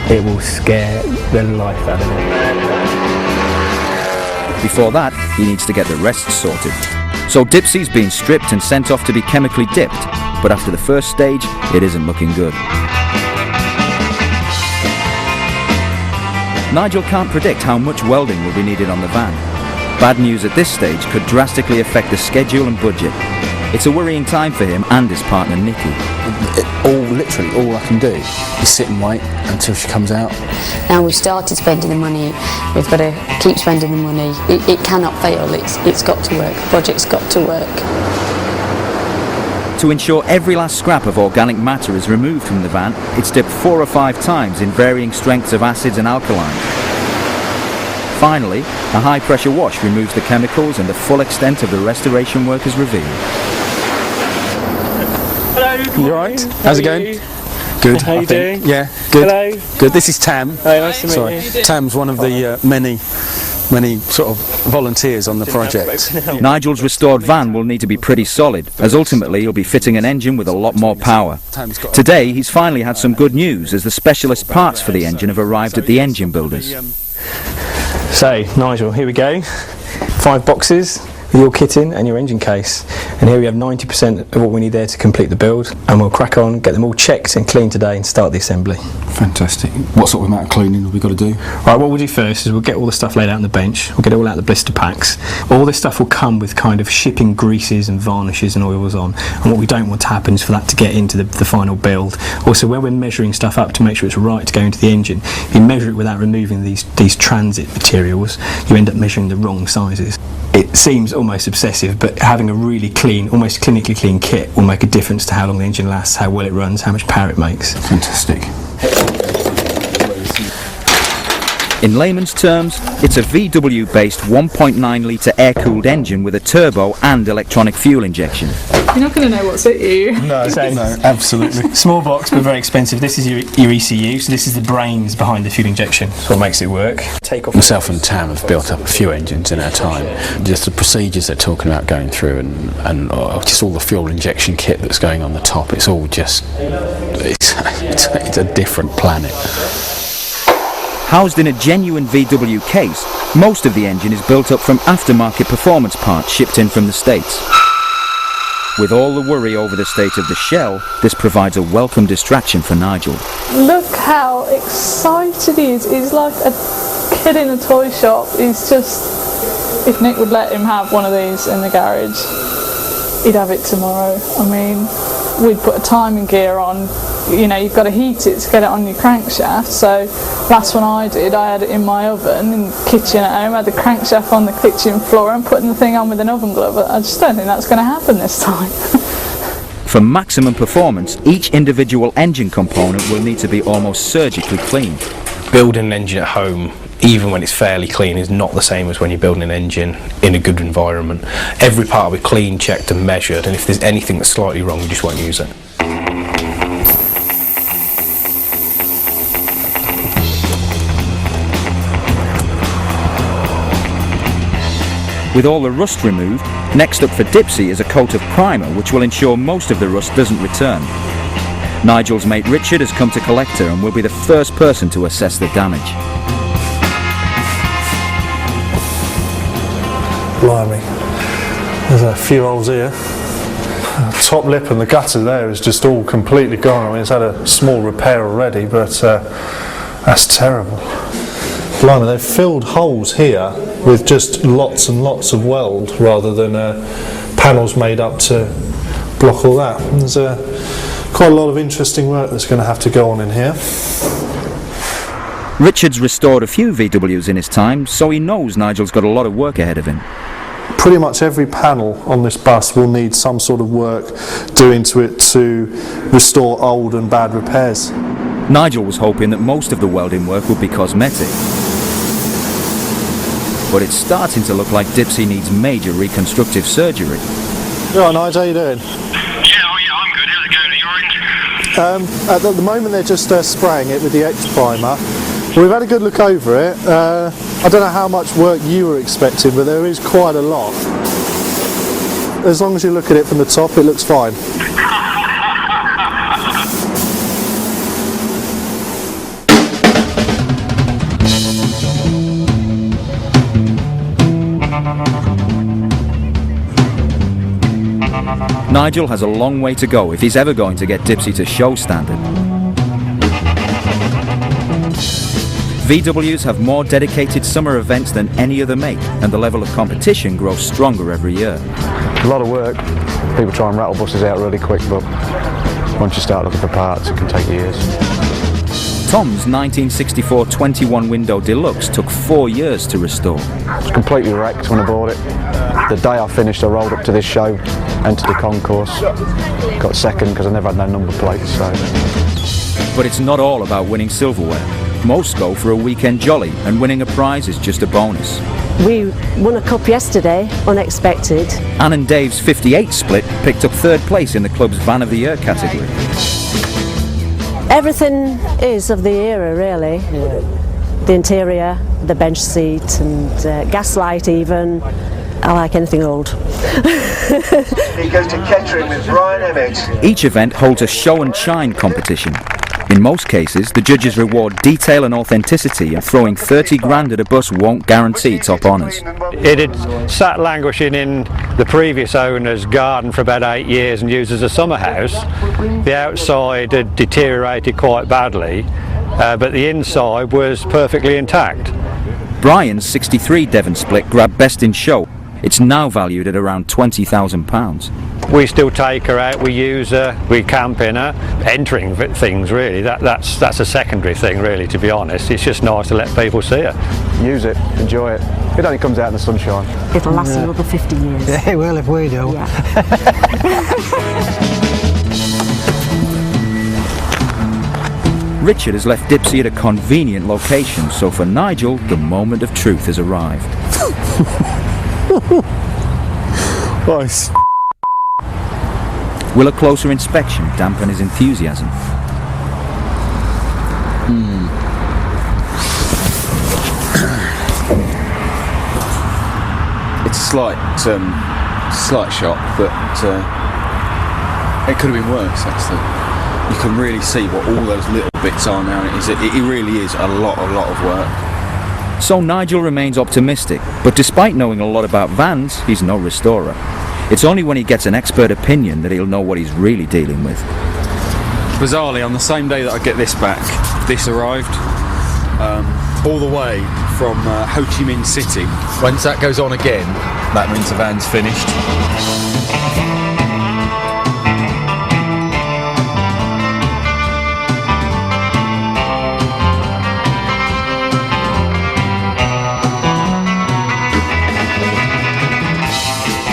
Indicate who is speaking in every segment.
Speaker 1: it will scare the life out of him.
Speaker 2: Before that, he needs to get the rest sorted. So Dipsy's been stripped and sent off to be chemically dipped, but after the first stage, it isn't looking good. Nigel can't predict how much welding will be needed on the van. Bad news at this stage could drastically affect the schedule and budget. It's a worrying time for him and his partner Nikki.
Speaker 3: Literally all I can do is sit and wait until she comes out.
Speaker 4: Now we've started spending the money, we've got to keep spending the money. It cannot fail, it's got to work, the project's got to work.
Speaker 2: To ensure every last scrap of organic matter is removed from the van, it's dipped 4 or 5 times in varying strengths of acids and alkalines. Finally, a high-pressure wash removes the chemicals and the full extent of the restoration work is revealed.
Speaker 5: Hello.
Speaker 3: You alright? How's it going? Good.
Speaker 5: How you doing?
Speaker 3: Yeah, good.
Speaker 5: Hello.
Speaker 3: Good. This is Tam.
Speaker 5: Hey, nice to meet you.
Speaker 3: Tam's one of the many sort of volunteers on the project.
Speaker 2: Nigel's restored van will need to be pretty solid, as ultimately he'll be fitting an engine with a lot more power. Today he's finally had some good news, as the specialist parts for the engine have arrived at the engine builders.
Speaker 1: So, Nigel, here we go. 5 boxes with your kit in and your engine case. And here we have 90% of what we need there to complete the build. And we'll crack on, get them all checked and cleaned today and start the assembly.
Speaker 3: Fantastic. What sort of amount of cleaning have we got to do?
Speaker 1: Right, what we'll do first is we'll get all the stuff laid out on the bench. We'll get it all out of the blister packs. All this stuff will come with kind of shipping greases and varnishes and oils on. And what we don't want to happen is for that to get into the final build. Also, when we're measuring stuff up to make sure it's right to go into the engine, if you measure it without removing these transit materials, you end up measuring the wrong sizes. It seems almost obsessive, but having a really clean, almost clinically clean kit will make a difference to how long the engine lasts, how well it runs, how much power it makes.
Speaker 3: Fantastic.
Speaker 2: In layman's terms, it's a VW-based 1.9 litre air-cooled engine with a turbo and electronic fuel injection.
Speaker 6: You're not going to know what's at you.
Speaker 1: No,
Speaker 3: Absolutely.
Speaker 1: Small box, but very expensive. This is your ECU, so this is the brains behind the fuel injection. That's what makes it work.
Speaker 3: Myself and Tam have built up a few engines in our time. Just the procedures they're talking about going through and just all the fuel injection kit that's going on the top, it's all just, it's a different planet.
Speaker 2: Housed in a genuine VW case, most of the engine is built up from aftermarket performance parts shipped in from the States. With all the worry over the state of the shell, this provides a welcome distraction for Nigel.
Speaker 6: Look how excited he is. He's like a kid in a toy shop. He's just, if Nick would let him have one of these in the garage, he'd have it tomorrow. I mean, we'd put a timing gear on. You know, you've got to heat it to get it on your crankshaft. So last one I did, I had it in my oven in the kitchen at home. I had the crankshaft on the kitchen floor and putting the thing on with an oven glove. I just don't think that's going to happen this time.
Speaker 2: For maximum performance, each individual engine component will need to be almost surgically cleaned.
Speaker 7: Building an engine at home, even when it's fairly clean, is not the same as when you're building an engine in a good environment. Every part will be clean, checked and measured, and if there's anything that's slightly wrong, you just won't use it.
Speaker 2: With all the rust removed, next up for Dipsy is a coat of primer which will ensure most of the rust doesn't return. Nigel's mate Richard has come to collect her and will be the first person to assess the damage.
Speaker 8: Blimey, there's a few holes here. The top lip and the gutter there is just all completely gone. I mean, it's had a small repair already, but that's terrible. Blimey, they've filled holes here with just lots and lots of weld rather than panels made up to block all that. And there's quite a lot of interesting work that's going to have to go on in here.
Speaker 2: Richard's restored a few VWs in his time, so he knows Nigel's got a lot of work ahead of him.
Speaker 8: Pretty much every panel on this bus will need some sort of work doing to it to restore old and bad repairs.
Speaker 2: Nigel was hoping that most of the welding work would be cosmetic. But it's starting to look like Dipsy needs major reconstructive surgery.
Speaker 8: You alright, Nigel, how you doing?
Speaker 5: Yeah, I'm good. How's it going at your end?
Speaker 8: At the moment they're just spraying it with the X-Primer. We've had a good look over it. I don't know how much work you were expecting, but there is quite a lot. As long as you look at it from the top, it looks fine.
Speaker 2: Nigel has a long way to go if he's ever going to get Dipsy to show standard. VWs have more dedicated summer events than any other make, and the level of competition grows stronger every year.
Speaker 9: A lot of work. People try and rattle buses out really quick, but once you start looking for parts, it can take years.
Speaker 2: Tom's 1964 21 window Deluxe took 4 years to restore.
Speaker 9: I was completely wrecked when I bought it. The day I finished, I rolled up to this show, entered the concourse, got second because I never had no number plates. So.
Speaker 2: But it's not all about winning silverware. Most go for a weekend jolly, and winning a prize is just a bonus.
Speaker 10: We won a cup yesterday, unexpected.
Speaker 2: Anne and Dave's 58 split picked up 3rd place in the club's Van of the Year category.
Speaker 10: Everything is of the era, really. The interior, the bench seat, and gaslight even. I like anything old.
Speaker 11: He goes to Kettering with Brian Emmett.
Speaker 2: Each event holds a show and shine competition. In most cases, the judges reward detail and authenticity, and throwing 30 grand at a bus won't guarantee top honours.
Speaker 12: It had sat languishing in the previous owner's garden for about 8 years and used as a summer house. The outside had deteriorated quite badly, but the inside was perfectly intact.
Speaker 2: Brian's 63 Devon split grabbed Best in Show. It's now valued at around £20,000.
Speaker 12: We still take her out, we use her, we camp in her, entering things really, that's a secondary thing really, to be honest. It's just nice to let people see her.
Speaker 9: Use it, enjoy it. It only comes out in the sunshine.
Speaker 10: It'll last another 50 years.
Speaker 13: Yeah, it will if we do.
Speaker 10: Yeah.
Speaker 2: Richard has left Dipsy at a convenient location, so for Nigel, the moment of truth has arrived.
Speaker 3: Nice.
Speaker 2: Will a closer inspection dampen his enthusiasm?
Speaker 3: It's a slight shock, but it could have been worse actually. You can really see what all those little bits are now. It really is a lot of work.
Speaker 2: So Nigel remains optimistic, but despite knowing a lot about vans, he's no restorer. It's only when he gets an expert opinion that he'll know what he's really dealing with.
Speaker 3: Bizarrely, on the same day that I get this back, this arrived all the way from Ho Chi Minh City. Once that goes on again, that means the van's finished.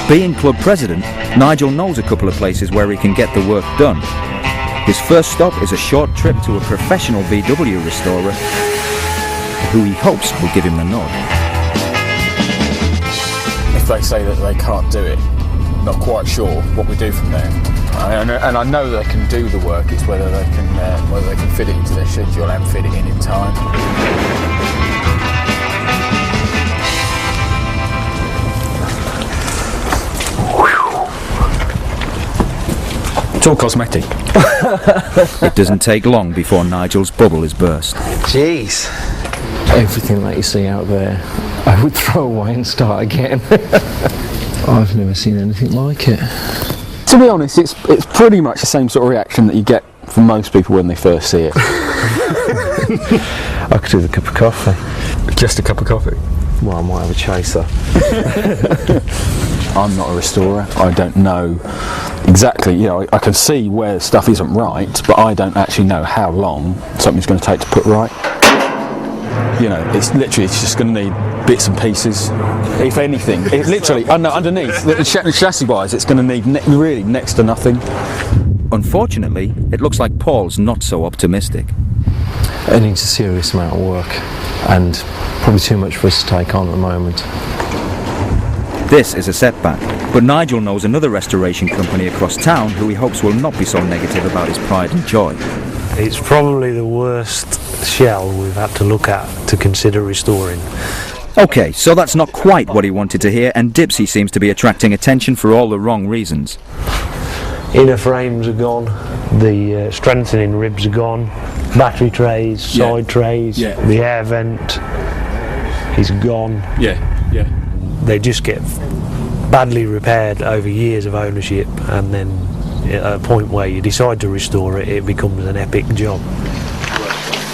Speaker 2: Being club president, Nigel knows a couple of places where he can get the work done. His first stop is a short trip to a professional VW restorer who he hopes will give him the nod.
Speaker 3: If they say that they can't do it, not quite sure what we do from there. And I know they can do the work. It's whether they can fit it into their schedule and fit it in time. It's all cosmetic.
Speaker 2: It doesn't take long before Nigel's bubble is burst.
Speaker 13: Jeez. Everything that you see out there, I would throw away and start again. I've never seen anything like it.
Speaker 14: To be honest, it's pretty much the same sort of reaction that you get from most people when they first see it.
Speaker 9: I could do with a cup of coffee.
Speaker 14: Just a cup of coffee?
Speaker 9: Well, I might have a chaser.
Speaker 14: I'm not a restorer. I don't know exactly, I can see where stuff isn't right, but I don't actually know how long something's going to take to put right. It's just going to need bits and pieces, if anything. It literally, underneath, the chassis-wise, it's going to need really next to nothing.
Speaker 2: Unfortunately, it looks like Paul's not so optimistic.
Speaker 13: It needs a serious amount of work, and probably too much for us to take on at the moment.
Speaker 2: This is a setback, but Nigel knows another restoration company across town who he hopes will not be so negative about his pride and joy.
Speaker 15: It's probably the worst shell we've had to look at to consider restoring.
Speaker 2: Okay, so that's not quite what he wanted to hear, and Dipsy seems to be attracting attention for all the wrong reasons.
Speaker 15: Inner frames are gone, the strengthening ribs are gone, battery trays, side trays, the air vent is gone.
Speaker 3: Yeah.
Speaker 15: They just get badly repaired over years of ownership, and then at a point where you decide to restore it, it becomes an epic job.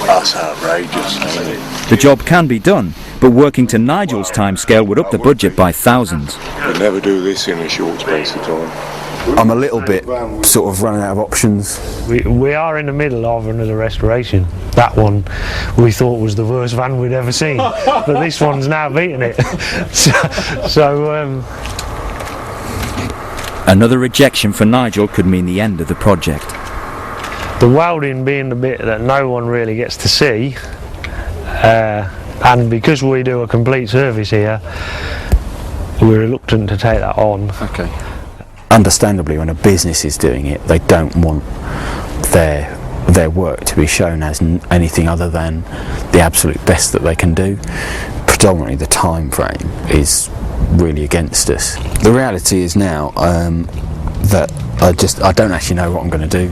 Speaker 16: That's outrageous, isn't it?
Speaker 2: The job can be done, but working to Nigel's timescale would up the budget by thousands.
Speaker 16: You never do this in a short space of time.
Speaker 9: I'm a little bit sort of running out of options.
Speaker 15: We are in the middle of another restoration. That one we thought was the worst van we'd ever seen, but this one's now beating it.
Speaker 2: Another rejection for Nigel could mean the end of the project.
Speaker 15: The welding being the bit that no one really gets to see, and because we do a complete service here, we're reluctant to take that on.
Speaker 9: Okay. Understandably, when a business is doing it, they don't want their work to be shown as anything other than the absolute best that they can do. Predominantly the time frame is really against us. The reality is now that I don't actually know what I'm going to do.